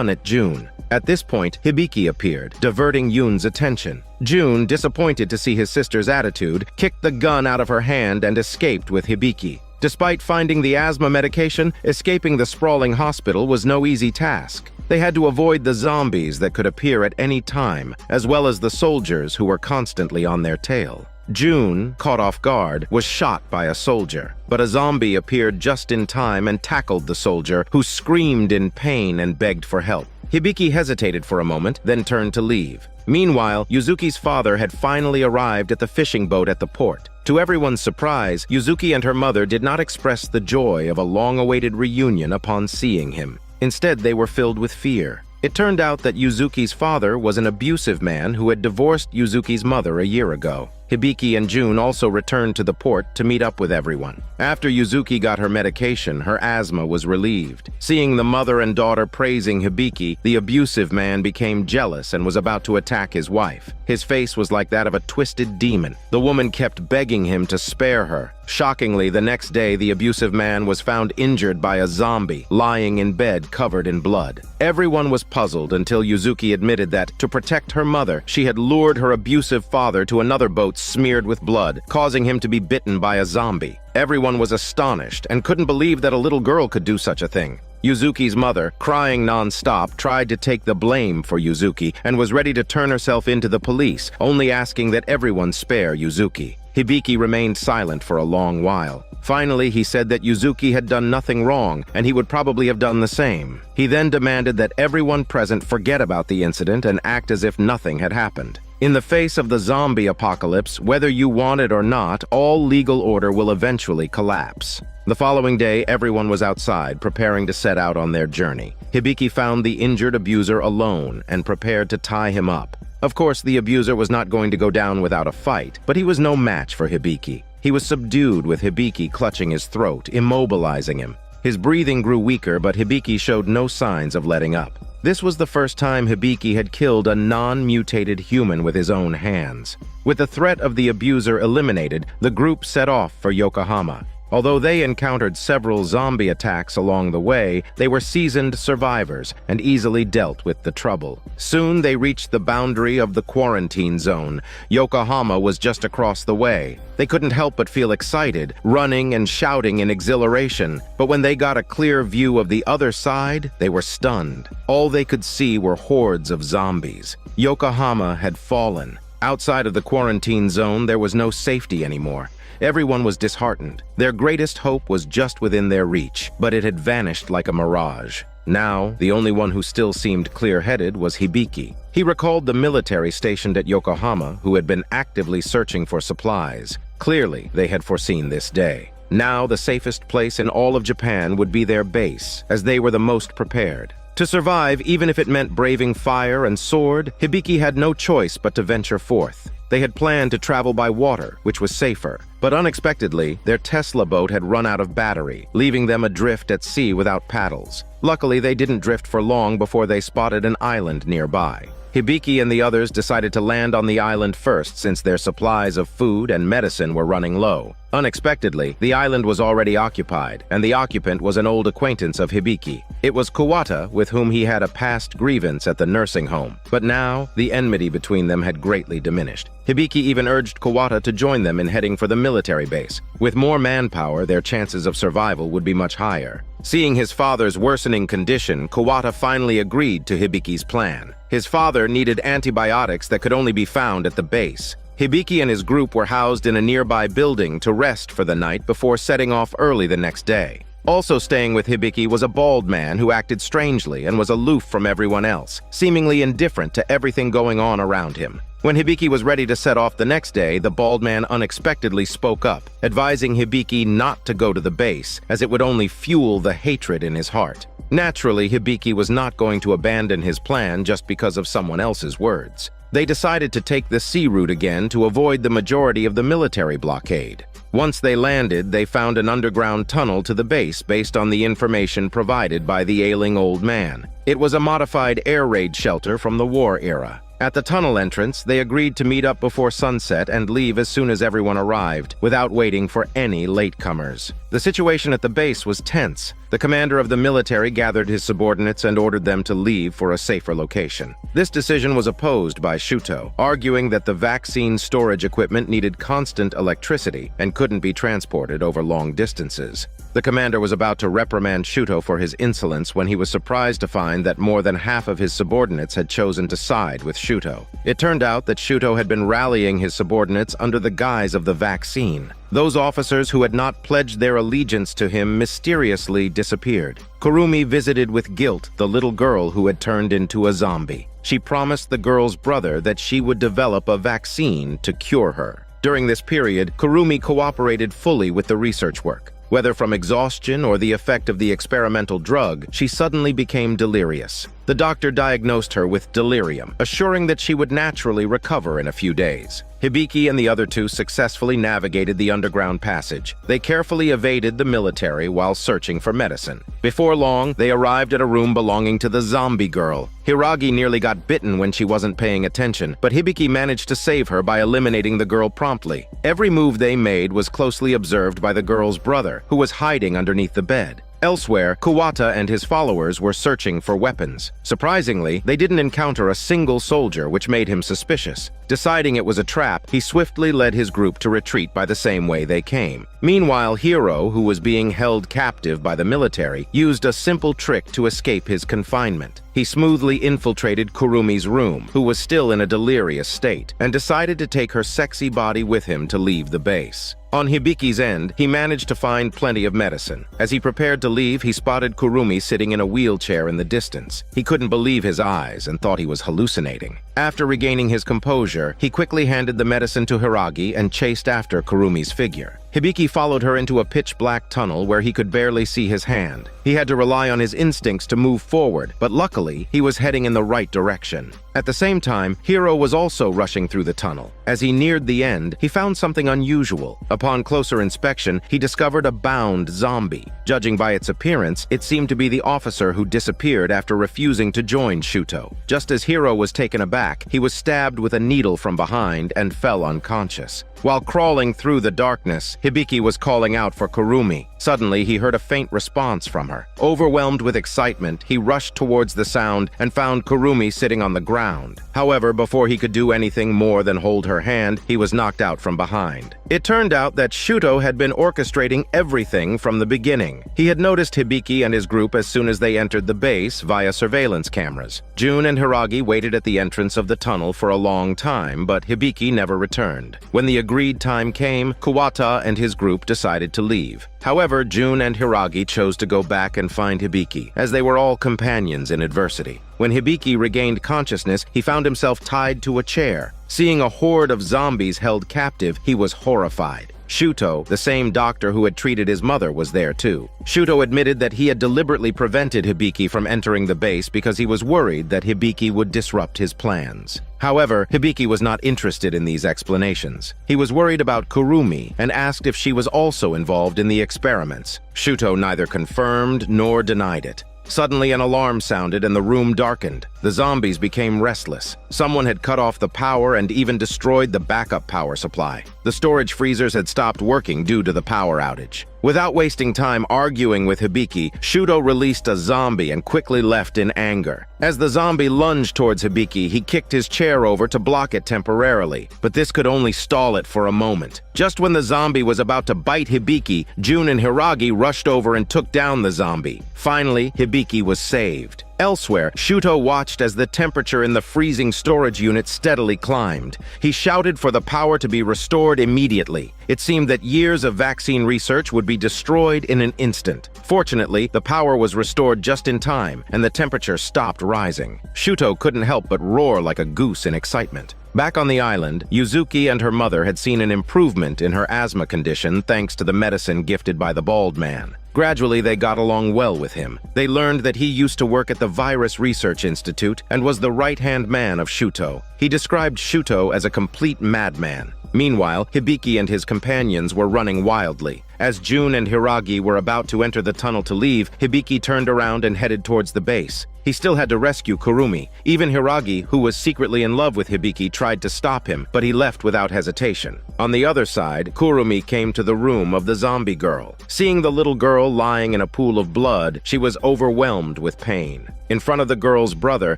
gun at June. At this point, Hibiki appeared, diverting Yoon's attention. June, disappointed to see his sister's attitude, kicked the gun out of her hand and escaped with Hibiki. Despite finding the asthma medication, escaping the sprawling hospital was no easy task. They had to avoid the zombies that could appear at any time, as well as the soldiers who were constantly on their tail. June, caught off guard, was shot by a soldier, but a zombie appeared just in time and tackled the soldier, who screamed in pain and begged for help. Hibiki hesitated for a moment, then turned to leave. Meanwhile, Yuzuki's father had finally arrived at the fishing boat at the port. To everyone's surprise, Yuzuki and her mother did not express the joy of a long-awaited reunion upon seeing him. Instead, they were filled with fear. It turned out that Yuzuki's father was an abusive man who had divorced Yuzuki's mother a year ago. Hibiki and June also returned to the port to meet up with everyone. After Yuzuki got her medication, her asthma was relieved. Seeing the mother and daughter praising Hibiki, the abusive man became jealous and was about to attack his wife. His face was like that of a twisted demon. The woman kept begging him to spare her. Shockingly, the next day, the abusive man was found injured by a zombie, lying in bed covered in blood. Everyone was puzzled until Yuzuki admitted that, to protect her mother, she had lured her abusive father to another boat smeared with blood, causing him to be bitten by a zombie. Everyone was astonished and couldn't believe that a little girl could do such a thing. Yuzuki's mother, crying non-stop, tried to take the blame for Yuzuki and was ready to turn herself into the police, only asking that everyone spare Yuzuki. Hibiki remained silent for a long while. Finally, he said that Yuzuki had done nothing wrong, and he would probably have done the same. He then demanded that everyone present forget about the incident and act as if nothing had happened. In the face of the zombie apocalypse, whether you want it or not, all legal order will eventually collapse. The following day, everyone was outside, preparing to set out on their journey. Hibiki found the injured abuser alone and prepared to tie him up. Of course, the abuser was not going to go down without a fight, but he was no match for Hibiki. He was subdued with Hibiki clutching his throat, immobilizing him. His breathing grew weaker, but Hibiki showed no signs of letting up. This was the first time Hibiki had killed a non-mutated human with his own hands. With the threat of the abuser eliminated, the group set off for Yokohama. Although they encountered several zombie attacks along the way, they were seasoned survivors and easily dealt with the trouble. Soon they reached the boundary of the quarantine zone. Yokohama was just across the way. They couldn't help but feel excited, running and shouting in exhilaration. But when they got a clear view of the other side, they were stunned. All they could see were hordes of zombies. Yokohama had fallen. Outside of the quarantine zone, there was no safety anymore. Everyone was disheartened. Their greatest hope was just within their reach, but it had vanished like a mirage. Now, the only one who still seemed clear-headed was Hibiki. He recalled the military stationed at Yokohama who had been actively searching for supplies. Clearly, they had foreseen this day. Now, the safest place in all of Japan would be their base, as they were the most prepared. To survive, even if it meant braving fire and sword, Hibiki had no choice but to venture forth. They had planned to travel by water, which was safer. But unexpectedly, their Tesla boat had run out of battery, leaving them adrift at sea without paddles. Luckily, they didn't drift for long before they spotted an island nearby. Hibiki and the others decided to land on the island first since their supplies of food and medicine were running low. Unexpectedly, the island was already occupied, and the occupant was an old acquaintance of Hibiki. It was Kawata, with whom he had a past grievance at the nursing home. But now, the enmity between them had greatly diminished. Hibiki even urged Kawata to join them in heading for the military base. With more manpower, their chances of survival would be much higher. Seeing his father's worsening condition, Kawata finally agreed to Hibiki's plan. His father needed antibiotics that could only be found at the base. Hibiki and his group were housed in a nearby building to rest for the night before setting off early the next day. Also staying with Hibiki was a bald man who acted strangely and was aloof from everyone else, seemingly indifferent to everything going on around him. When Hibiki was ready to set off the next day, the bald man unexpectedly spoke up, advising Hibiki not to go to the base, as it would only fuel the hatred in his heart. Naturally, Hibiki was not going to abandon his plan just because of someone else's words. They decided to take the sea route again to avoid the majority of the military blockade. Once they landed, they found an underground tunnel to the base based on the information provided by the ailing old man. It was a modified air raid shelter from the war era. At the tunnel entrance, they agreed to meet up before sunset and leave as soon as everyone arrived, without waiting for any latecomers. The situation at the base was tense. The commander of the military gathered his subordinates and ordered them to leave for a safer location. This decision was opposed by Shuto, arguing that the vaccine storage equipment needed constant electricity and couldn't be transported over long distances. The commander was about to reprimand Shuto for his insolence when he was surprised to find that more than half of his subordinates had chosen to side with Shuto. It turned out that Shuto had been rallying his subordinates under the guise of the vaccine. Those officers who had not pledged their allegiance to him mysteriously disappeared. Kurumi visited with guilt the little girl who had turned into a zombie. She promised the girl's brother that she would develop a vaccine to cure her. During this period, Kurumi cooperated fully with the research work. Whether from exhaustion or the effect of the experimental drug, she suddenly became delirious. The doctor diagnosed her with delirium, assuring that she would naturally recover in a few days. Hibiki and the other two successfully navigated the underground passage. They carefully evaded the military while searching for medicine. Before long, they arrived at a room belonging to the zombie girl. Hiragi nearly got bitten when she wasn't paying attention, but Hibiki managed to save her by eliminating the girl promptly. Every move they made was closely observed by the girl's brother, who was hiding underneath the bed. Elsewhere, Kuwata and his followers were searching for weapons. Surprisingly, they didn't encounter a single soldier, which made him suspicious. Deciding it was a trap, he swiftly led his group to retreat by the same way they came. Meanwhile, Hiro, who was being held captive by the military, used a simple trick to escape his confinement. He smoothly infiltrated Kurumi's room, who was still in a delirious state, and decided to take her sexy body with him to leave the base. On Hibiki's end, he managed to find plenty of medicine. As he prepared to leave, he spotted Kurumi sitting in a wheelchair in the distance. He couldn't believe his eyes and thought he was hallucinating. After regaining his composure, he quickly handed the medicine to Hiragi and chased after Kurumi's figure. Hibiki followed her into a pitch-black tunnel where he could barely see his hand. He had to rely on his instincts to move forward, but luckily, he was heading in the right direction. At the same time, Hiro was also rushing through the tunnel. As he neared the end, he found something unusual. Upon closer inspection, he discovered a bound zombie. Judging by its appearance, it seemed to be the officer who disappeared after refusing to join Shuto. Just as Hiro was taken aback, he was stabbed with a needle from behind and fell unconscious. While crawling through the darkness, Hibiki was calling out for Kurumi. Suddenly, he heard a faint response from her. Overwhelmed with excitement, he rushed towards the sound and found Kurumi sitting on the ground. However, before he could do anything more than hold her hand, he was knocked out from behind. It turned out that Shuto had been orchestrating everything from the beginning. He had noticed Hibiki and his group as soon as they entered the base via surveillance cameras. Jun and Hiragi waited at the entrance of the tunnel for a long time, but Hibiki never returned. When the agreed time came, Kuwata and his group decided to leave. However, Jun and Hiragi chose to go back and find Hibiki, as they were all companions in adversity. When Hibiki regained consciousness, he found himself tied to a chair. Seeing a horde of zombies held captive, he was horrified. Shuto, the same doctor who had treated his mother, was there too. Shuto admitted that he had deliberately prevented Hibiki from entering the base because he was worried that Hibiki would disrupt his plans. However, Hibiki was not interested in these explanations. He was worried about Kurumi and asked if she was also involved in the experiments. Shuto neither confirmed nor denied it. Suddenly, an alarm sounded and the room darkened. The zombies became restless. Someone had cut off the power and even destroyed the backup power supply. The storage freezers had stopped working due to the power outage. Without wasting time arguing with Hibiki, Shuto released a zombie and quickly left in anger. As the zombie lunged towards Hibiki, he kicked his chair over to block it temporarily, but this could only stall it for a moment. Just when the zombie was about to bite Hibiki, Jun and Hiragi rushed over and took down the zombie. Finally, Hibiki was saved. Elsewhere, Shuto watched as the temperature in the freezing storage unit steadily climbed. He shouted for the power to be restored immediately. It seemed that years of vaccine research would be destroyed in an instant. Fortunately, the power was restored just in time, and the temperature stopped rising. Shuto couldn't help but roar like a goose in excitement. Back on the island, Yuzuki and her mother had seen an improvement in her asthma condition thanks to the medicine gifted by the bald man. Gradually, they got along well with him. They learned that he used to work at the Virus Research Institute and was the right-hand man of Shuto. He described Shuto as a complete madman. Meanwhile, Hibiki and his companions were running wildly. As Jun and Hiragi were about to enter the tunnel to leave, Hibiki turned around and headed towards the base. He still had to rescue Kurumi. Even Hiragi, who was secretly in love with Hibiki, tried to stop him, but he left without hesitation. On the other side, Kurumi came to the room of the zombie girl. Seeing the little girl lying in a pool of blood, she was overwhelmed with pain. In front of the girl's brother,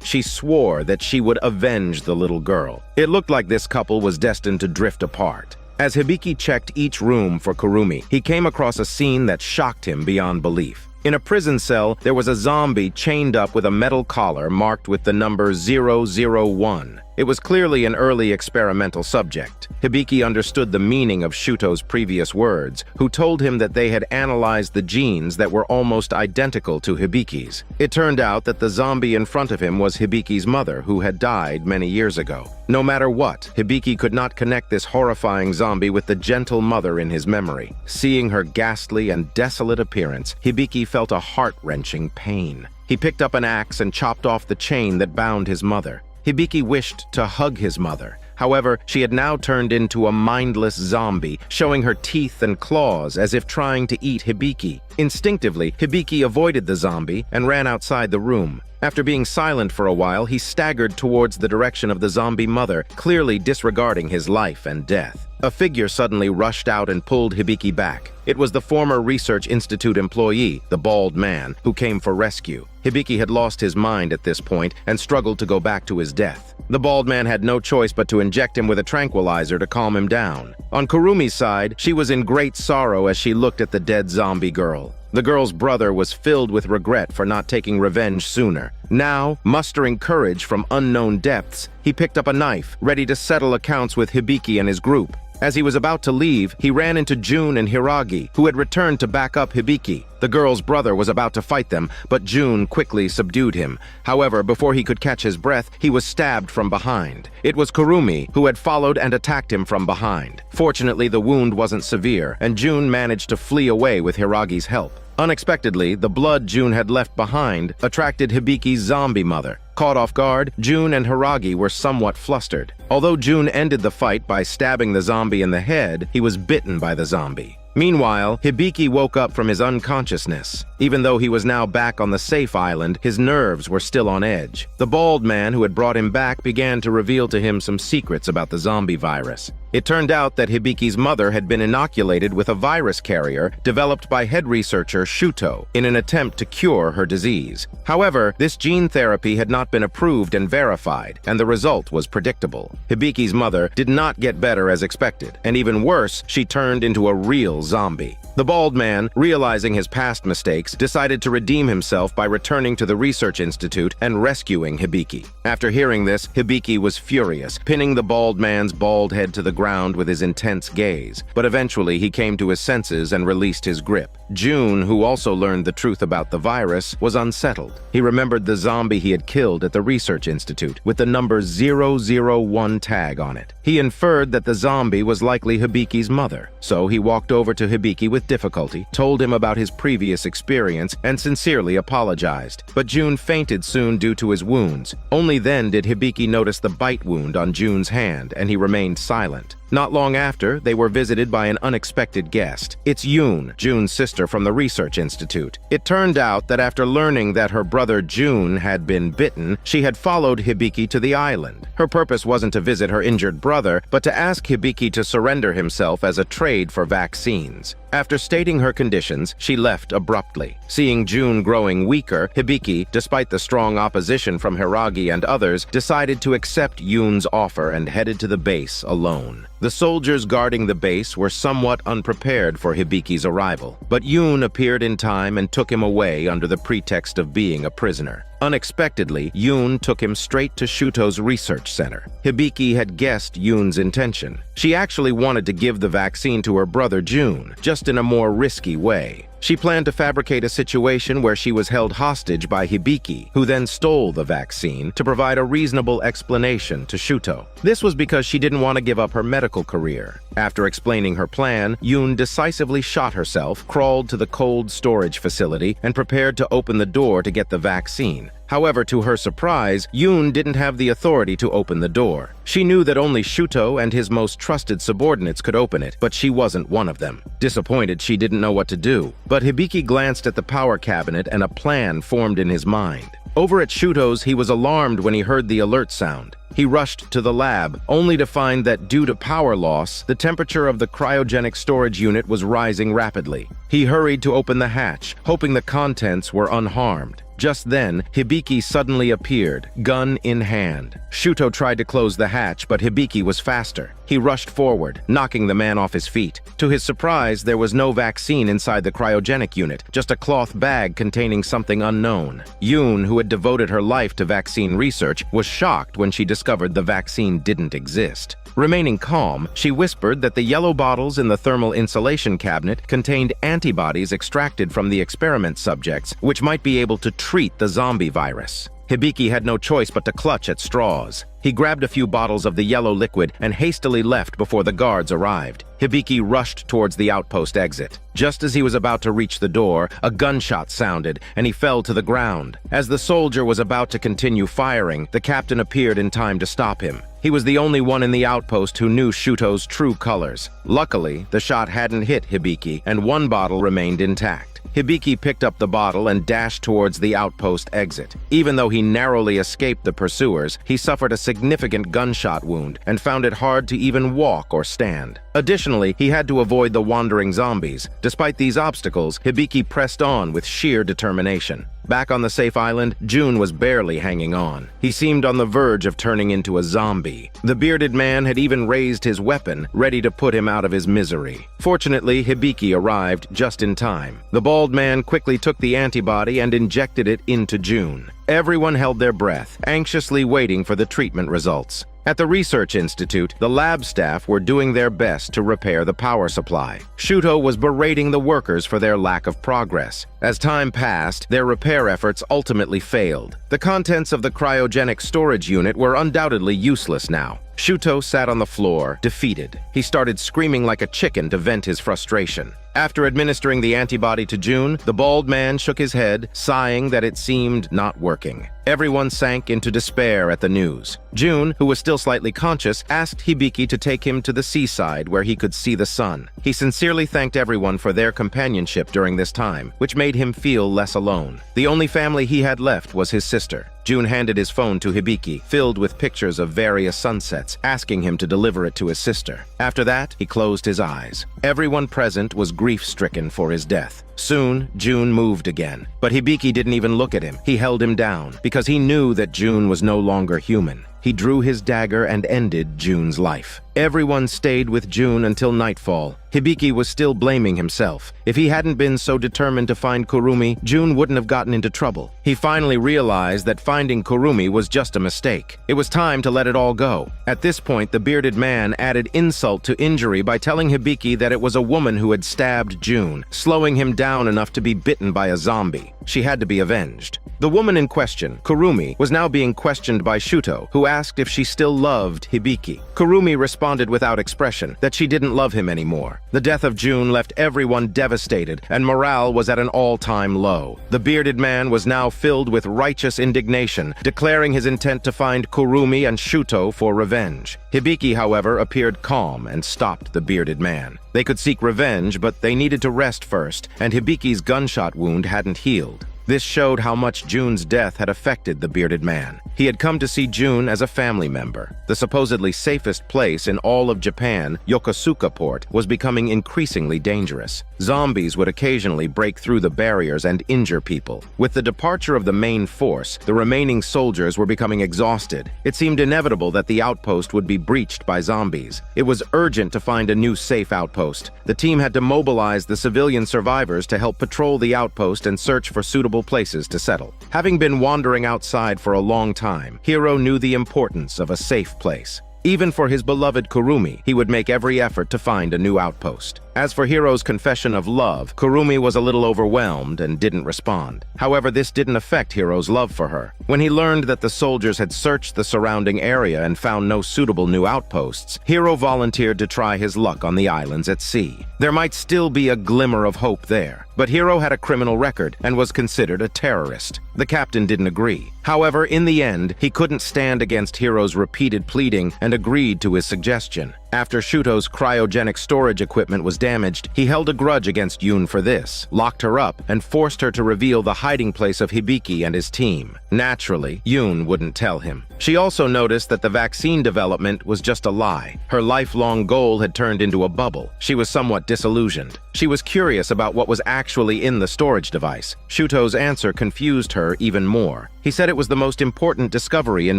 she swore that she would avenge the little girl. It looked like this couple was destined to drift apart. As Hibiki checked each room for Kurumi, he came across a scene that shocked him beyond belief. In a prison cell, there was a zombie chained up with a metal collar marked with the number 001. It was clearly an early experimental subject. Hibiki understood the meaning of Shuto's previous words, who told him that they had analyzed the genes that were almost identical to Hibiki's. It turned out that the zombie in front of him was Hibiki's mother, who had died many years ago. No matter what, Hibiki could not connect this horrifying zombie with the gentle mother in his memory. Seeing her ghastly and desolate appearance, Hibiki felt a heart-wrenching pain. He picked up an axe and chopped off the chain that bound his mother. Hibiki wished to hug his mother. However, she had now turned into a mindless zombie, showing her teeth and claws as if trying to eat Hibiki. Instinctively, Hibiki avoided the zombie and ran outside the room. After being silent for a while, he staggered towards the direction of the zombie mother, clearly disregarding his life and death. A figure suddenly rushed out and pulled Hibiki back. It was the former Research Institute employee, the bald man, who came for rescue. Hibiki had lost his mind at this point and struggled to go back to his death. The bald man had no choice but to inject him with a tranquilizer to calm him down. On Kurumi's side, she was in great sorrow as she looked at the dead zombie girl. The girl's brother was filled with regret for not taking revenge sooner. Now, mustering courage from unknown depths, he picked up a knife, ready to settle accounts with Hibiki and his group. As he was about to leave, he ran into Jun and Hiragi, who had returned to back up Hibiki. The girl's brother was about to fight them, but Jun quickly subdued him. However, before he could catch his breath, he was stabbed from behind. It was Kurumi, who had followed and attacked him from behind. Fortunately, the wound wasn't severe, and Jun managed to flee away with Hiragi's help. Unexpectedly, the blood Jun had left behind attracted Hibiki's zombie mother. Caught off guard, Jun and Hiragi were somewhat flustered. Although Jun ended the fight by stabbing the zombie in the head, he was bitten by the zombie. Meanwhile, Hibiki woke up from his unconsciousness. Even though he was now back on the safe island, his nerves were still on edge. The bald man who had brought him back began to reveal to him some secrets about the zombie virus. It turned out that Hibiki's mother had been inoculated with a virus carrier developed by head researcher Shuto in an attempt to cure her disease. However, this gene therapy had not been approved and verified, and the result was predictable. Hibiki's mother did not get better as expected, and even worse, she turned into a real zombie. The bald man, realizing his past mistakes, decided to redeem himself by returning to the Research Institute and rescuing Hibiki. After hearing this, Hibiki was furious, pinning the bald man's bald head to the ground with his intense gaze. But eventually he came to his senses and released his grip. Jun, who also learned the truth about the virus, was unsettled. He remembered the zombie he had killed at the Research Institute with the number 001 tag on it. He inferred that the zombie was likely Hibiki's mother, so he walked over to Hibiki with difficulty, told him about his previous experience, and sincerely apologized. But Jun fainted soon due to his wounds. Only then did Hibiki notice the bite wound on Jun's hand, and he remained silent. Not long after, they were visited by an unexpected guest. It's Yoon, Jun's sister from the Research Institute. It turned out that after learning that her brother Jun had been bitten, she had followed Hibiki to the island. Her purpose wasn't to visit her injured brother, but to ask Hibiki to surrender himself as a trade for vaccines. After stating her conditions, she left abruptly. Seeing Jun growing weaker, Hibiki, despite the strong opposition from Hiragi and others, decided to accept Yoon's offer and headed to the base alone. The soldiers guarding the base were somewhat unprepared for Hibiki's arrival, but Yoon appeared in time and took him away under the pretext of being a prisoner. Unexpectedly, Yoon took him straight to Shuto's research center. Hibiki had guessed Yoon's intention. She actually wanted to give the vaccine to her brother Jun, just in a more risky way. She planned to fabricate a situation where she was held hostage by Hibiki, who then stole the vaccine to provide a reasonable explanation to Shuto. This was because she didn't want to give up her medical career. After explaining her plan, Yoon decisively shot herself, crawled to the cold storage facility, and prepared to open the door to get the vaccine. However, to her surprise, Yoon didn't have the authority to open the door. She knew that only Shuto and his most trusted subordinates could open it, but she wasn't one of them. Disappointed, she didn't know what to do. But Hibiki glanced at the power cabinet and a plan formed in his mind. Over at Shuto's, he was alarmed when he heard the alert sound. He rushed to the lab, only to find that due to power loss, the temperature of the cryogenic storage unit was rising rapidly. He hurried to open the hatch, hoping the contents were unharmed. Just then, Hibiki suddenly appeared, gun in hand. Shuto tried to close the hatch, but Hibiki was faster. He rushed forward, knocking the man off his feet. To his surprise, there was no vaccine inside the cryogenic unit, just a cloth bag containing something unknown. Yoon, who had devoted her life to vaccine research, was shocked when she discovered the vaccine didn't exist. Remaining calm, she whispered that the yellow bottles in the thermal insulation cabinet contained antibodies extracted from the experiment subjects, which might be able to treat the zombie virus. Hibiki had no choice but to clutch at straws. He grabbed a few bottles of the yellow liquid and hastily left before the guards arrived. Hibiki rushed towards the outpost exit. Just as he was about to reach the door, a gunshot sounded, and he fell to the ground. As the soldier was about to continue firing, the captain appeared in time to stop him. He was the only one in the outpost who knew Shuto's true colors. Luckily, the shot hadn't hit Hibiki, and one bottle remained intact. Hibiki picked up the bottle and dashed towards the outpost exit. Even though he narrowly escaped the pursuers, he suffered a significant gunshot wound and found it hard to even walk or stand. Additionally, he had to avoid the wandering zombies. Despite these obstacles, Hibiki pressed on with sheer determination. Back on the safe island, Jun was barely hanging on. He seemed on the verge of turning into a zombie. The bearded man had even raised his weapon, ready to put him out of his misery. Fortunately, Hibiki arrived just in time. The bald man quickly took the antibody and injected it into Jun. Everyone held their breath, anxiously waiting for the treatment results. At the research institute, the lab staff were doing their best to repair the power supply. Shuto was berating the workers for their lack of progress. As time passed, their repair efforts ultimately failed. The contents of the cryogenic storage unit were undoubtedly useless now. Shuto sat on the floor, defeated. He started screaming like a chicken to vent his frustration. After administering the antibody to Jun, the bald man shook his head, sighing that it seemed not working. Everyone sank into despair at the news. Jun, who was still slightly conscious, asked Hibiki to take him to the seaside where he could see the sun. He sincerely thanked everyone for their companionship during this time, which made him feel less alone. The only family he had left was his sister. Jun handed his phone to Hibiki, filled with pictures of various sunsets, asking him to deliver it to his sister. After that, he closed his eyes. Everyone present was grief-stricken for his death. Soon, Jun moved again, but Hibiki didn't even look at him. He held him down, because he knew that Jun was no longer human. He drew his dagger and ended Jun's life. Everyone stayed with Jun until nightfall. Hibiki was still blaming himself. If he hadn't been so determined to find Kurumi, Jun wouldn't have gotten into trouble. He finally realized that finding Kurumi was just a mistake. It was time to let it all go. At this point, the bearded man added insult to injury by telling Hibiki that it was a woman who had stabbed Jun, slowing him down enough to be bitten by a zombie. She had to be avenged. The woman in question, Kurumi, was now being questioned by Shuto, who asked if she still loved Hibiki. Kurumi responded without expression that she didn't love him anymore. The death of Jun left everyone devastated, and morale was at an all-time low. The bearded man was now filled with righteous indignation, declaring his intent to find Kurumi and Shuto for revenge. Hibiki, however, appeared calm and stopped the bearded man. They could seek revenge, but they needed to rest first, and Hibiki's gunshot wound hadn't healed. This showed how much Jun's death had affected the bearded man. He had come to see Jun as a family member. The supposedly safest place in all of Japan, Yokosuka Port, was becoming increasingly dangerous. Zombies would occasionally break through the barriers and injure people. With the departure of the main force, the remaining soldiers were becoming exhausted. It seemed inevitable that the outpost would be breached by zombies. It was urgent to find a new safe outpost. The team had to mobilize the civilian survivors to help patrol the outpost and search for suitable places to settle. Having been wandering outside for a long time, Hiro knew the importance of a safe place. Even for his beloved Kurumi, he would make every effort to find a new outpost. As for Hiro's confession of love, Kurumi was a little overwhelmed and didn't respond. However, this didn't affect Hiro's love for her. When he learned that the soldiers had searched the surrounding area and found no suitable new outposts, Hiro volunteered to try his luck on the islands at sea. There might still be a glimmer of hope there, but Hiro had a criminal record and was considered a terrorist. The captain didn't agree. However, in the end, he couldn't stand against Hiro's repeated pleading and agreed to his suggestion. After Shuto's cryogenic storage equipment was damaged, he held a grudge against Yun for this, locked her up, and forced her to reveal the hiding place of Hibiki and his team. Naturally, Yun wouldn't tell him. She also noticed that the vaccine development was just a lie. Her lifelong goal had turned into a bubble. She was somewhat disillusioned. She was curious about what was actually in the storage device. Shuto's answer confused her even more. He said it was the most important discovery in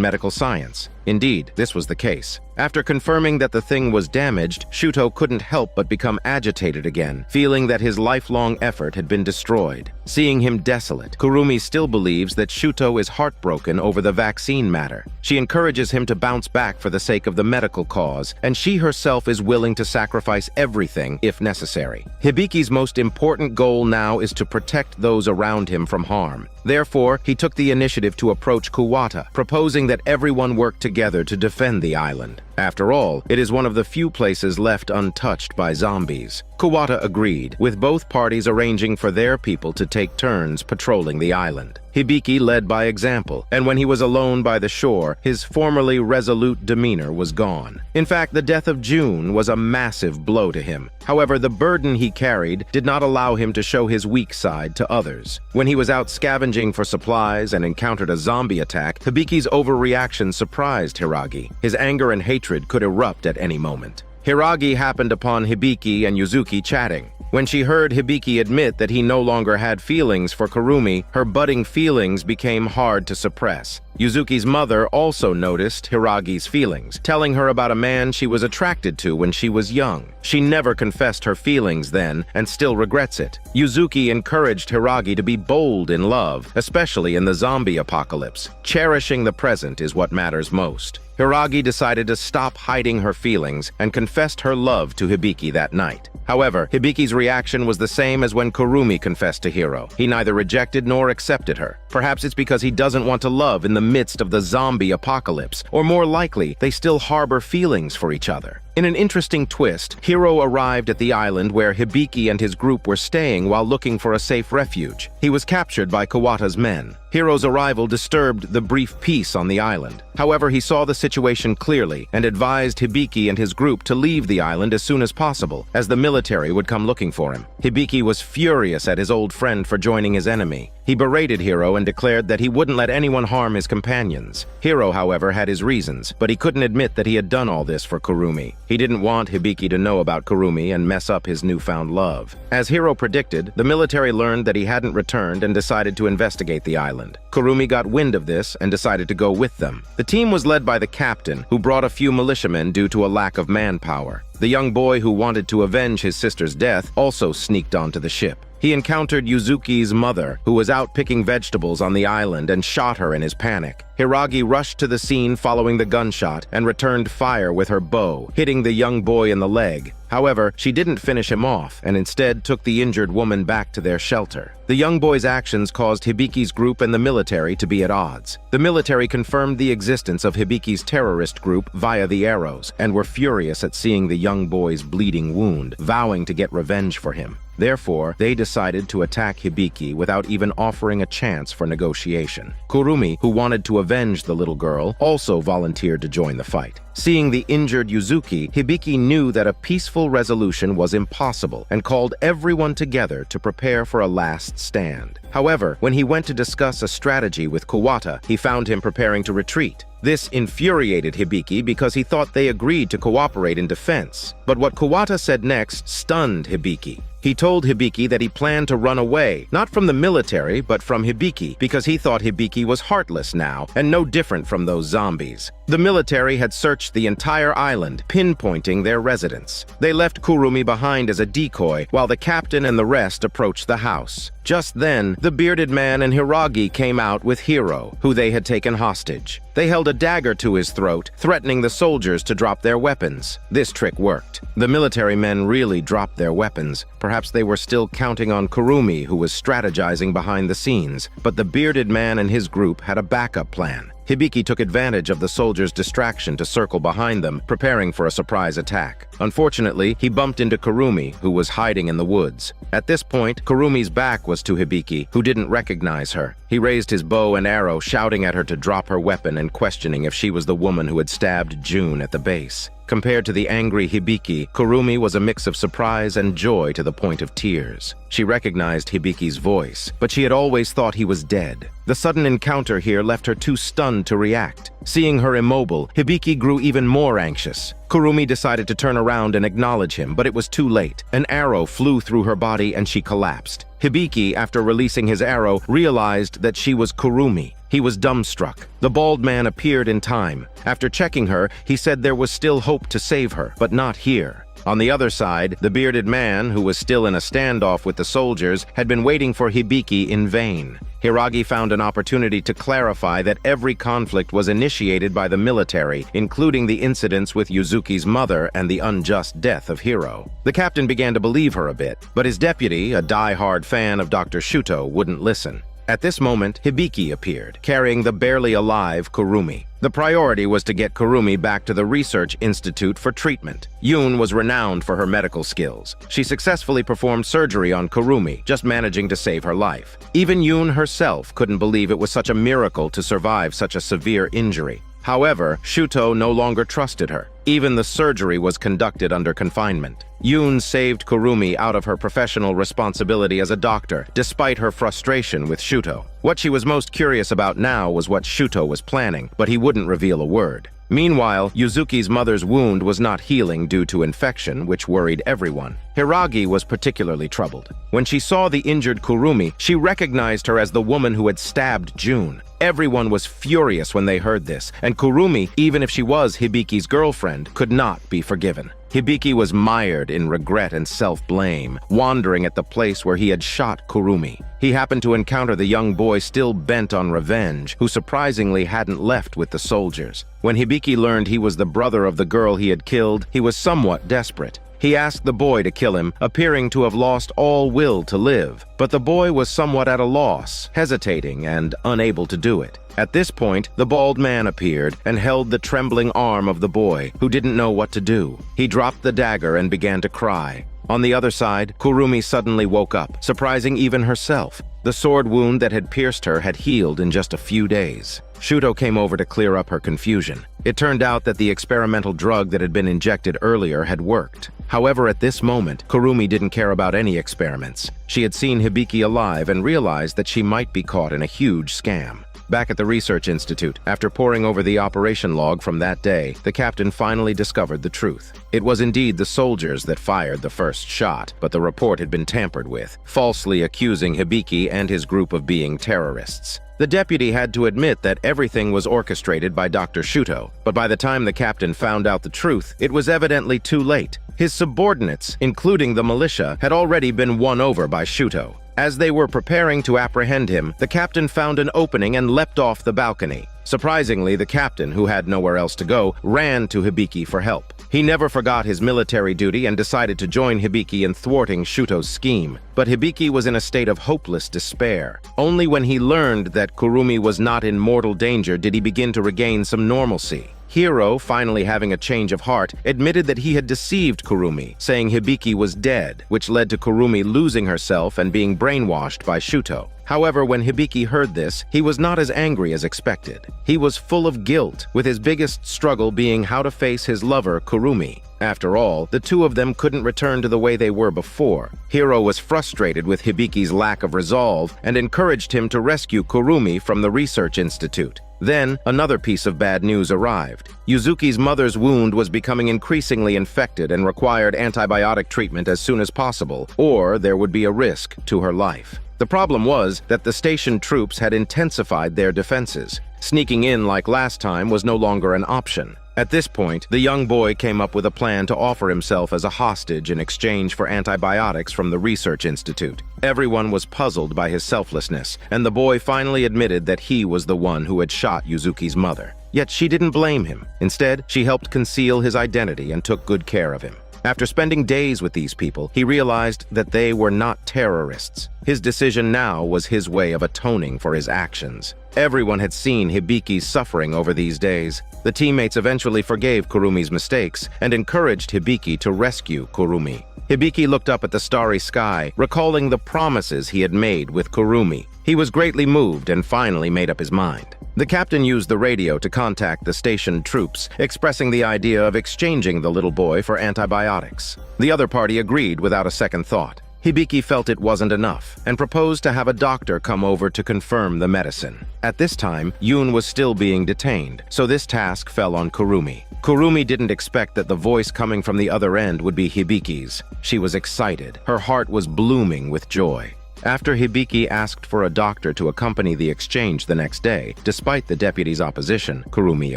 medical science. Indeed, this was the case. After confirming that the thing was damaged, Shuto couldn't help but become agitated again, feeling that his lifelong effort had been destroyed. Seeing him desolate, Kurumi still believes that Shuto is heartbroken over the vaccine matter. She encourages him to bounce back for the sake of the medical cause, and she herself is willing to sacrifice everything if necessary. Hibiki's most important goal now is to protect those around him from harm. Therefore, he took the initiative to approach Kuwata, proposing that everyone work together to defend the island. After all, it is one of the few places left untouched by zombies. Kuwata agreed, with both parties arranging for their people to take turns patrolling the island. Hibiki led by example, and when he was alone by the shore, his formerly resolute demeanor was gone. In fact, the death of June was a massive blow to him. However, the burden he carried did not allow him to show his weak side to others. When he was out scavenging for supplies and encountered a zombie attack, Hibiki's overreaction surprised Hiragi. His anger and hatred could erupt at any moment. Hiragi happened upon Hibiki and Yuzuki chatting. When she heard Hibiki admit that he no longer had feelings for Kurumi, her budding feelings became hard to suppress. Yuzuki's mother also noticed Hiragi's feelings, telling her about a man she was attracted to when she was young. She never confessed her feelings then and still regrets it. Yuzuki encouraged Hiragi to be bold in love, especially in the zombie apocalypse. Cherishing the present is what matters most. Hiragi decided to stop hiding her feelings and confessed her love to Hibiki that night. However, Hibiki's reaction was the same as when Kurumi confessed to Hiro. He neither rejected nor accepted her. Perhaps it's because he doesn't want to love in the midst of the zombie apocalypse, or more likely, they still harbor feelings for each other. In an interesting twist, Hiro arrived at the island where Hibiki and his group were staying while looking for a safe refuge. He was captured by Kawata's men. Hiro's arrival disturbed the brief peace on the island. However, he saw the situation clearly and advised Hibiki and his group to leave the island as soon as possible, as the military would come looking for him. Hibiki was furious at his old friend for joining his enemy. He berated Hiro and declared that he wouldn't let anyone harm his companions. Hiro, however, had his reasons, but he couldn't admit that he had done all this for Kurumi. He didn't want Hibiki to know about Kurumi and mess up his newfound love. As Hiro predicted, the military learned that he hadn't returned and decided to investigate the island. Kurumi got wind of this and decided to go with them. The team was led by the captain, who brought a few militiamen due to a lack of manpower. The young boy who wanted to avenge his sister's death also sneaked onto the ship. He encountered Yuzuki's mother, who was out picking vegetables on the island, and shot her in his panic. Hiragi rushed to the scene following the gunshot and returned fire with her bow, hitting the young boy in the leg. However, she didn't finish him off and instead took the injured woman back to their shelter. The young boy's actions caused Hibiki's group and the military to be at odds. The military confirmed the existence of Hibiki's terrorist group via the arrows and were furious at seeing the young boy's bleeding wound, vowing to get revenge for him. Therefore, they decided to attack Hibiki without even offering a chance for negotiation. Kurumi, who wanted to avenge the little girl, also volunteered to join the fight. Seeing the injured Yuzuki, Hibiki knew that a peaceful resolution was impossible and called everyone together to prepare for a last stand. However, when he went to discuss a strategy with Kawata, he found him preparing to retreat. This infuriated Hibiki because he thought they agreed to cooperate in defense. But what Kawata said next stunned Hibiki. He told Hibiki that he planned to run away, not from the military, but from Hibiki, because he thought Hibiki was heartless now and no different from those zombies. The military had searched the entire island, pinpointing their residence. They left Kurumi behind as a decoy, while the captain and the rest approached the house. Just then, the bearded man and Hiragi came out with Hiro, who they had taken hostage. They held a dagger to his throat, threatening the soldiers to drop their weapons. This trick worked. The military men really dropped their weapons. Perhaps they were still counting on Kurumi, who was strategizing behind the scenes. But the bearded man and his group had a backup plan. Hibiki took advantage of the soldiers' distraction to circle behind them, preparing for a surprise attack. Unfortunately, he bumped into Kurumi, who was hiding in the woods. At this point, Kurumi's back was to Hibiki, who didn't recognize her. He raised his bow and arrow, shouting at her to drop her weapon and questioning if she was the woman who had stabbed June at the base. Compared to the angry Hibiki, Kurumi was a mix of surprise and joy to the point of tears. She recognized Hibiki's voice, but she had always thought he was dead. The sudden encounter here left her too stunned to react. Seeing her immobile, Hibiki grew even more anxious. Kurumi decided to turn around and acknowledge him, but it was too late. An arrow flew through her body and she collapsed. Hibiki, after releasing his arrow, realized that she was Kurumi. He was dumbstruck. The bald man appeared in time. After checking her, he said there was still hope to save her, but not here. On the other side, the bearded man, who was still in a standoff with the soldiers, had been waiting for Hibiki in vain. Hiragi found an opportunity to clarify that every conflict was initiated by the military, including the incidents with Yuzuki's mother and the unjust death of Hiro. The captain began to believe her a bit, but his deputy, a die-hard fan of Dr. Shuto, wouldn't listen. At this moment, Hibiki appeared, carrying the barely alive Kurumi. The priority was to get Kurumi back to the research institute for treatment. Yoon was renowned for her medical skills. She successfully performed surgery on Kurumi, just managing to save her life. Even Yoon herself couldn't believe it was such a miracle to survive such a severe injury. However, Shuto no longer trusted her. Even the surgery was conducted under confinement. Yoon saved Kurumi out of her professional responsibility as a doctor, despite her frustration with Shuto. What she was most curious about now was what Shuto was planning, but he wouldn't reveal a word. Meanwhile, Yuzuki's mother's wound was not healing due to infection, which worried everyone. Hiragi was particularly troubled. When she saw the injured Kurumi, she recognized her as the woman who had stabbed June. Everyone was furious when they heard this, and Kurumi, even if she was Hibiki's girlfriend, could not be forgiven. Hibiki was mired in regret and self-blame, wandering at the place where he had shot Kurumi. He happened to encounter the young boy still bent on revenge, who surprisingly hadn't left with the soldiers. When Hibiki learned he was the brother of the girl he had killed, he was somewhat desperate. He asked the boy to kill him, appearing to have lost all will to live. But the boy was somewhat at a loss, hesitating and unable to do it. At this point, the bald man appeared and held the trembling arm of the boy, who didn't know what to do. He dropped the dagger and began to cry. On the other side, Kurumi suddenly woke up, surprising even herself. The sword wound that had pierced her had healed in just a few days. Shuto came over to clear up her confusion. It turned out that the experimental drug that had been injected earlier had worked. However, at this moment, Kurumi didn't care about any experiments. She had seen Hibiki alive and realized that she might be caught in a huge scam. Back at the research institute, after poring over the operation log from that day, the captain finally discovered the truth. It was indeed the soldiers that fired the first shot, but the report had been tampered with, falsely accusing Hibiki and his group of being terrorists. The deputy had to admit that everything was orchestrated by Dr. Shuto, but by the time the captain found out the truth, it was evidently too late. His subordinates, including the militia, had already been won over by Shuto. As they were preparing to apprehend him, the captain found an opening and leapt off the balcony. Surprisingly, the captain, who had nowhere else to go, ran to Hibiki for help. He never forgot his military duty and decided to join Hibiki in thwarting Shuto's scheme. But Hibiki was in a state of hopeless despair. Only when he learned that Kurumi was not in mortal danger did he begin to regain some normalcy. Hiro, finally having a change of heart, admitted that he had deceived Kurumi, saying Hibiki was dead, which led to Kurumi losing herself and being brainwashed by Shuto. However, when Hibiki heard this, he was not as angry as expected. He was full of guilt, with his biggest struggle being how to face his lover, Kurumi. After all, the two of them couldn't return to the way they were before. Hiro was frustrated with Hibiki's lack of resolve and encouraged him to rescue Kurumi from the research institute. Then, another piece of bad news arrived. Yuzuki's mother's wound was becoming increasingly infected and required antibiotic treatment as soon as possible, or there would be a risk to her life. The problem was that the station troops had intensified their defenses. Sneaking in like last time was no longer an option. At this point, the young boy came up with a plan to offer himself as a hostage in exchange for antibiotics from the research institute. Everyone was puzzled by his selflessness, and the boy finally admitted that he was the one who had shot Yuzuki's mother. Yet she didn't blame him. Instead, she helped conceal his identity and took good care of him. After spending days with these people, he realized that they were not terrorists. His decision now was his way of atoning for his actions. Everyone had seen Hibiki's suffering over these days. The teammates eventually forgave Kurumi's mistakes and encouraged Hibiki to rescue Kurumi. Hibiki looked up at the starry sky, recalling the promises he had made with Kurumi. He was greatly moved and finally made up his mind. The captain used the radio to contact the station troops, expressing the idea of exchanging the little boy for antibiotics. The other party agreed without a second thought. Hibiki felt it wasn't enough and proposed to have a doctor come over to confirm the medicine. At this time, Yoon was still being detained, so this task fell on Kurumi. Kurumi didn't expect that the voice coming from the other end would be Hibiki's. She was excited. Her heart was blooming with joy. After Hibiki asked for a doctor to accompany the exchange the next day, despite the deputy's opposition, Kurumi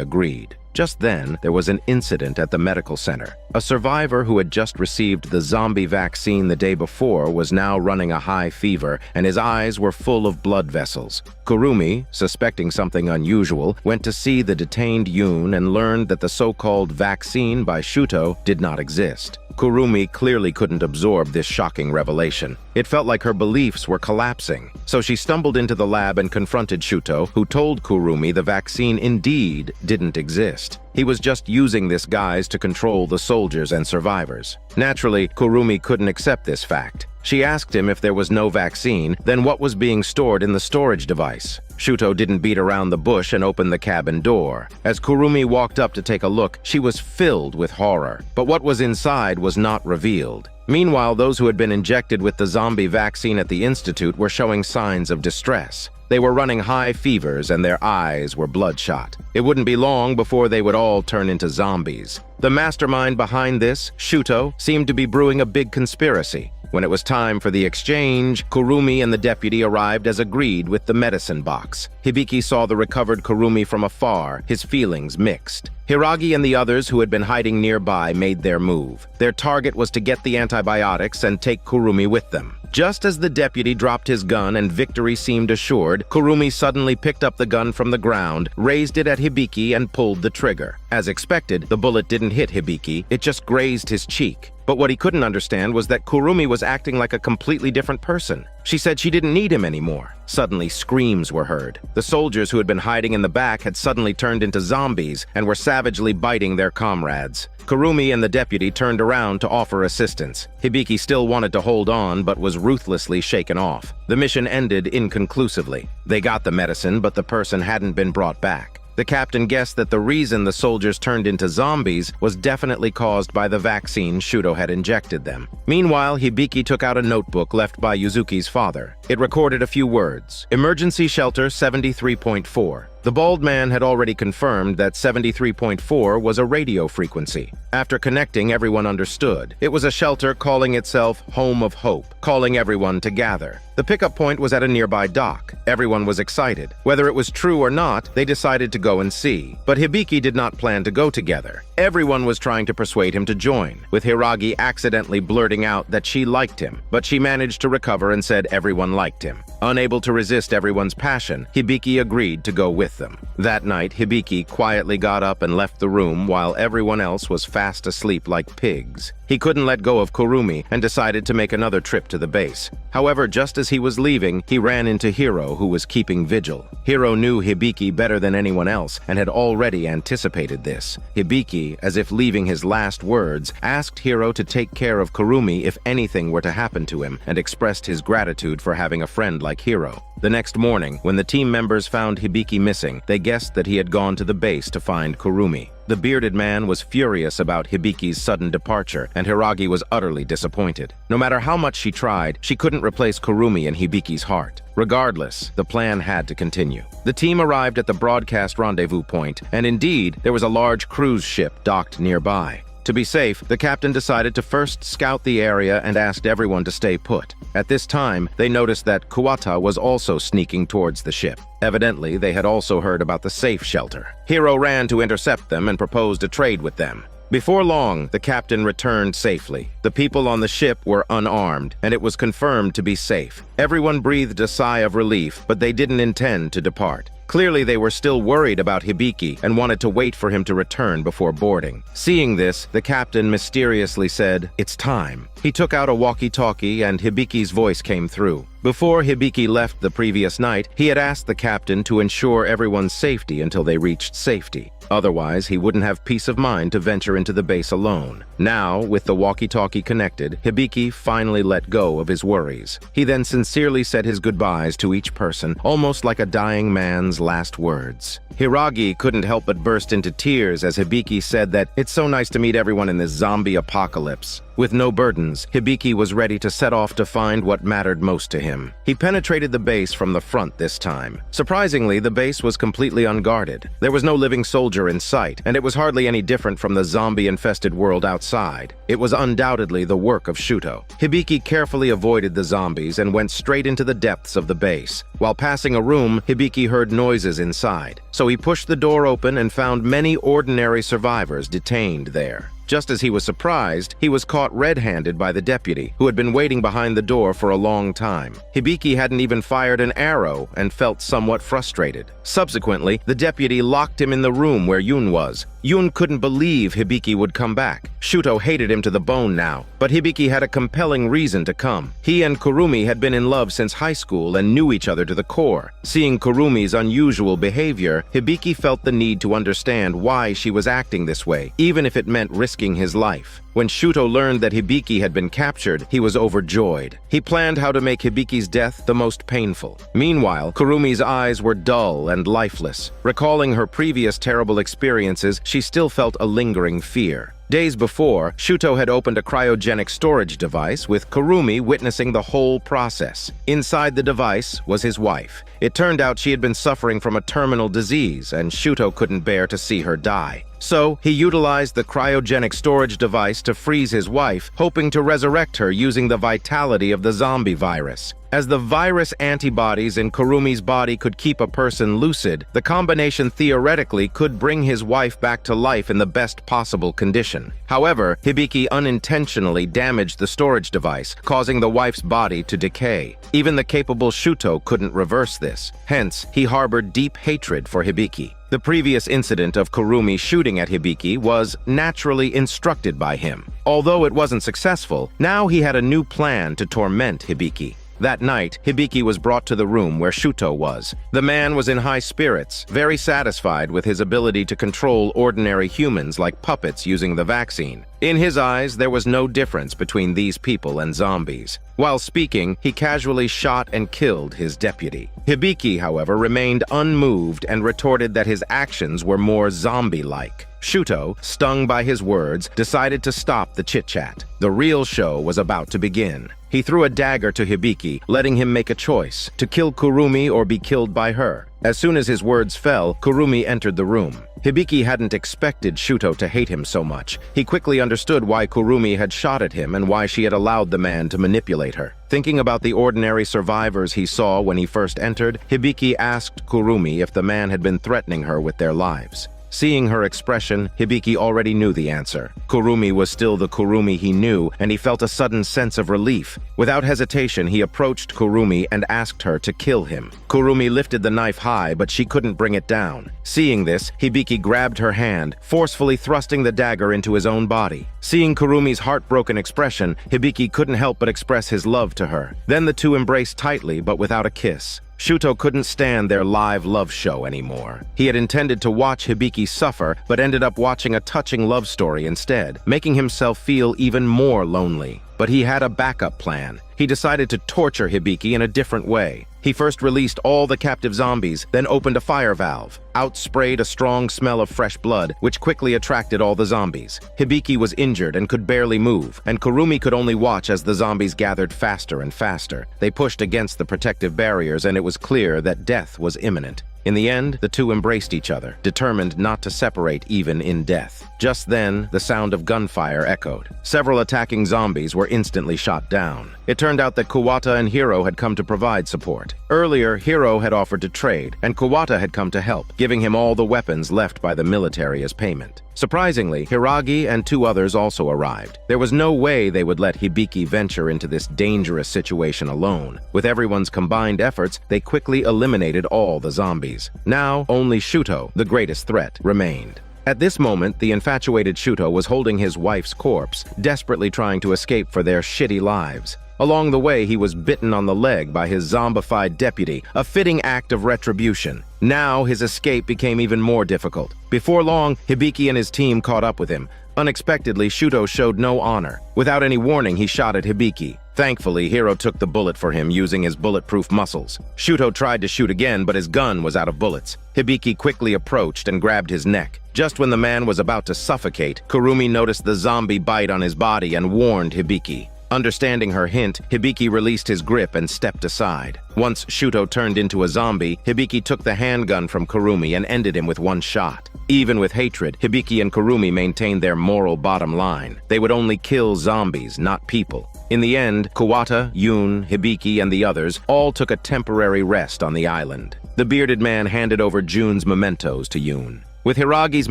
agreed. Just then, there was an incident at the medical center. A survivor who had just received the zombie vaccine the day before was now running a high fever, and his eyes were full of blood vessels. Kurumi, suspecting something unusual, went to see the detained Yoon and learned that the so-called vaccine by Shuto did not exist. Kurumi clearly couldn't absorb this shocking revelation. It felt like her beliefs were collapsing. So she stumbled into the lab and confronted Shuto, who told Kurumi the vaccine indeed didn't exist. He was just using this guise to control the soldiers and survivors. Naturally, Kurumi couldn't accept this fact. She asked him if there was no vaccine, then what was being stored in the storage device. Shuto didn't beat around the bush and opened the cabin door. As Kurumi walked up to take a look, she was filled with horror. But what was inside was not revealed. Meanwhile, those who had been injected with the zombie vaccine at the institute were showing signs of distress. They were running high fevers and their eyes were bloodshot. It wouldn't be long before they would all turn into zombies. The mastermind behind this, Shuto, seemed to be brewing a big conspiracy. When it was time for the exchange, Kurumi and the deputy arrived as agreed with the medicine box. Hibiki saw the recovered Kurumi from afar, his feelings mixed. Hiragi and the others who had been hiding nearby made their move. Their target was to get the antibiotics and take Kurumi with them. Just as the deputy dropped his gun and victory seemed assured, Kurumi suddenly picked up the gun from the ground, raised it at Hibiki, and pulled the trigger. As expected, the bullet didn't hit Hibiki, it just grazed his cheek. But what he couldn't understand was that Kurumi was acting like a completely different person. She said she didn't need him anymore. Suddenly, screams were heard. The soldiers who had been hiding in the back had suddenly turned into zombies and were savagely biting their comrades. Kurumi and the deputy turned around to offer assistance. Hibiki still wanted to hold on, but was ruthlessly shaken off. The mission ended inconclusively. They got the medicine, but the person hadn't been brought back. The captain guessed that the reason the soldiers turned into zombies was definitely caused by the vaccine Shuto had injected them. Meanwhile, Hibiki took out a notebook left by Yuzuki's father. It recorded a few words: Emergency Shelter 73.4. The bald man had already confirmed that 73.4 was a radio frequency. After connecting, everyone understood. It was a shelter calling itself Home of Hope, calling everyone to gather. The pickup point was at a nearby dock. Everyone was excited. Whether it was true or not, they decided to go and see. But Hibiki did not plan to go together. Everyone was trying to persuade him to join, with Hiragi accidentally blurting out that she liked him, but she managed to recover and said everyone liked him. Unable to resist everyone's passion, Hibiki agreed to go with them. That night, Hibiki quietly got up and left the room while everyone else was fast asleep like pigs. He couldn't let go of Kurumi and decided to make another trip to the base. However, just as he was leaving, he ran into Hiro, who was keeping vigil. Hiro knew Hibiki better than anyone else and had already anticipated this. Hibiki, as if leaving his last words, asked Hiro to take care of Kurumi if anything were to happen to him and expressed his gratitude for having a friend like Hiro. The next morning, when the team members found Hibiki missing, they guessed that he had gone to the base to find Kurumi. The bearded man was furious about Hibiki's sudden departure, and Hiragi was utterly disappointed. No matter how much she tried, she couldn't replace Kurumi in Hibiki's heart. Regardless, the plan had to continue. The team arrived at the broadcast rendezvous point, and indeed, there was a large cruise ship docked nearby. To be safe, the captain decided to first scout the area and asked everyone to stay put. At this time, they noticed that Kuwata was also sneaking towards the ship. Evidently, they had also heard about the safe shelter. Hiro ran to intercept them and proposed a trade with them. Before long, the captain returned safely. The people on the ship were unarmed, and it was confirmed to be safe. Everyone breathed a sigh of relief, but they didn't intend to depart. Clearly, they were still worried about Hibiki and wanted to wait for him to return before boarding. Seeing this, the captain mysteriously said, "It's time." He took out a walkie-talkie and Hibiki's voice came through. Before Hibiki left the previous night, he had asked the captain to ensure everyone's safety until they reached safety. Otherwise, he wouldn't have peace of mind to venture into the base alone. Now, with the walkie-talkie connected, Hibiki finally let go of his worries. He then sincerely said his goodbyes to each person, almost like a dying man's last words. Hiragi couldn't help but burst into tears as Hibiki said that it's so nice to meet everyone in this zombie apocalypse. With no burdens, Hibiki was ready to set off to find what mattered most to him. He penetrated the base from the front this time. Surprisingly, the base was completely unguarded. There was no living soldier in sight, and it was hardly any different from the zombie-infested world outside. It was undoubtedly the work of Shuto. Hibiki carefully avoided the zombies and went straight into the depths of the base. While passing a room, Hibiki heard noises inside, so he pushed the door open and found many ordinary survivors detained there. Just as he was surprised, he was caught red-handed by the deputy, who had been waiting behind the door for a long time. Hibiki hadn't even fired an arrow and felt somewhat frustrated. Subsequently, the deputy locked him in the room where Yun was. Yun couldn't believe Hibiki would come back. Shuto hated him to the bone now, but Hibiki had a compelling reason to come. He and Kurumi had been in love since high school and knew each other to the core. Seeing Kurumi's unusual behavior, Hibiki felt the need to understand why she was acting this way, even if it meant risking his life. When Shuto learned that Hibiki had been captured, he was overjoyed. He planned how to make Hibiki's death the most painful. Meanwhile, Kurumi's eyes were dull and lifeless. Recalling her previous terrible experiences, she still felt a lingering fear. Days before, Shuto had opened a cryogenic storage device with Kurumi witnessing the whole process. Inside the device was his wife. It turned out she had been suffering from a terminal disease, and Shuto couldn't bear to see her die. So, he utilized the cryogenic storage device to freeze his wife, hoping to resurrect her using the vitality of the zombie virus. As the virus antibodies in Kurumi's body could keep a person lucid, the combination theoretically could bring his wife back to life in the best possible condition. However, Hibiki unintentionally damaged the storage device, causing the wife's body to decay. Even the capable Shuto couldn't reverse this. Hence, he harbored deep hatred for Hibiki. The previous incident of Kurumi shooting at Hibiki was naturally instructed by him. Although it wasn't successful, now he had a new plan to torment Hibiki. That night, Hibiki was brought to the room where Shuto was. The man was in high spirits, very satisfied with his ability to control ordinary humans like puppets using the vaccine. In his eyes, there was no difference between these people and zombies. While speaking, he casually shot and killed his deputy. Hibiki, however, remained unmoved and retorted that his actions were more zombie-like. Shuto, stung by his words, decided to stop the chit-chat. The real show was about to begin. He threw a dagger to Hibiki, letting him make a choice, to kill Kurumi or be killed by her. As soon as his words fell, Kurumi entered the room. Hibiki hadn't expected Shuto to hate him so much. He quickly understood why Kurumi had shot at him and why she had allowed the man to manipulate her. Thinking about the ordinary survivors he saw when he first entered, Hibiki asked Kurumi if the man had been threatening her with their lives. Seeing her expression, Hibiki already knew the answer. Kurumi was still the Kurumi he knew, and he felt a sudden sense of relief. Without hesitation, he approached Kurumi and asked her to kill him. Kurumi lifted the knife high, but she couldn't bring it down. Seeing this, Hibiki grabbed her hand, forcefully thrusting the dagger into his own body. Seeing Kurumi's heartbroken expression, Hibiki couldn't help but express his love to her. Then the two embraced tightly, but without a kiss. Shuto couldn't stand their live love show anymore. He had intended to watch Hibiki suffer, but ended up watching a touching love story instead, making himself feel even more lonely. But he had a backup plan. He decided to torture Hibiki in a different way. He first released all the captive zombies, then opened a fire valve. Out sprayed a strong smell of fresh blood, which quickly attracted all the zombies. Hibiki was injured and could barely move, and Kurumi could only watch as the zombies gathered faster and faster. They pushed against the protective barriers, and it was clear that death was imminent. In the end, the two embraced each other, determined not to separate even in death. Just then, the sound of gunfire echoed. Several attacking zombies were instantly shot down. It turned out that Kuwata and Hiro had come to provide support. Earlier, Hiro had offered to trade, and Kuwata had come to help, giving him all the weapons left by the military as payment. Surprisingly, Hiragi and two others also arrived. There was no way they would let Hibiki venture into this dangerous situation alone. With everyone's combined efforts, they quickly eliminated all the zombies. Now, only Shuto, the greatest threat, remained. At this moment, the infatuated Shuto was holding his wife's corpse, desperately trying to escape for their shitty lives. Along the way, he was bitten on the leg by his zombified deputy, a fitting act of retribution. Now, his escape became even more difficult. Before long, Hibiki and his team caught up with him. Unexpectedly, Shuto showed no honor. Without any warning, he shot at Hibiki. Thankfully, Hiro took the bullet for him using his bulletproof muscles. Shuto tried to shoot again, but his gun was out of bullets. Hibiki quickly approached and grabbed his neck. Just when the man was about to suffocate, Kurumi noticed the zombie bite on his body and warned Hibiki. Understanding her hint, Hibiki released his grip and stepped aside. Once Shuto turned into a zombie, Hibiki took the handgun from Kurumi and ended him with one shot. Even with hatred, Hibiki and Kurumi maintained their moral bottom line. They would only kill zombies, not people. In the end, Kuwata, Yun, Hibiki, and the others all took a temporary rest on the island. The bearded man handed over Jun's mementos to Yun. With Hiragi's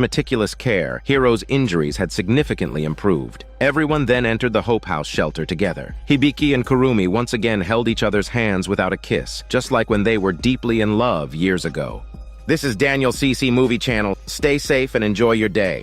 meticulous care, Hiro's injuries had significantly improved. Everyone then entered the Hope House shelter together. Hibiki and Kurumi once again held each other's hands without a kiss, just like when they were deeply in love years ago. This is Daniel CC Movie Channel. Stay safe and enjoy your day.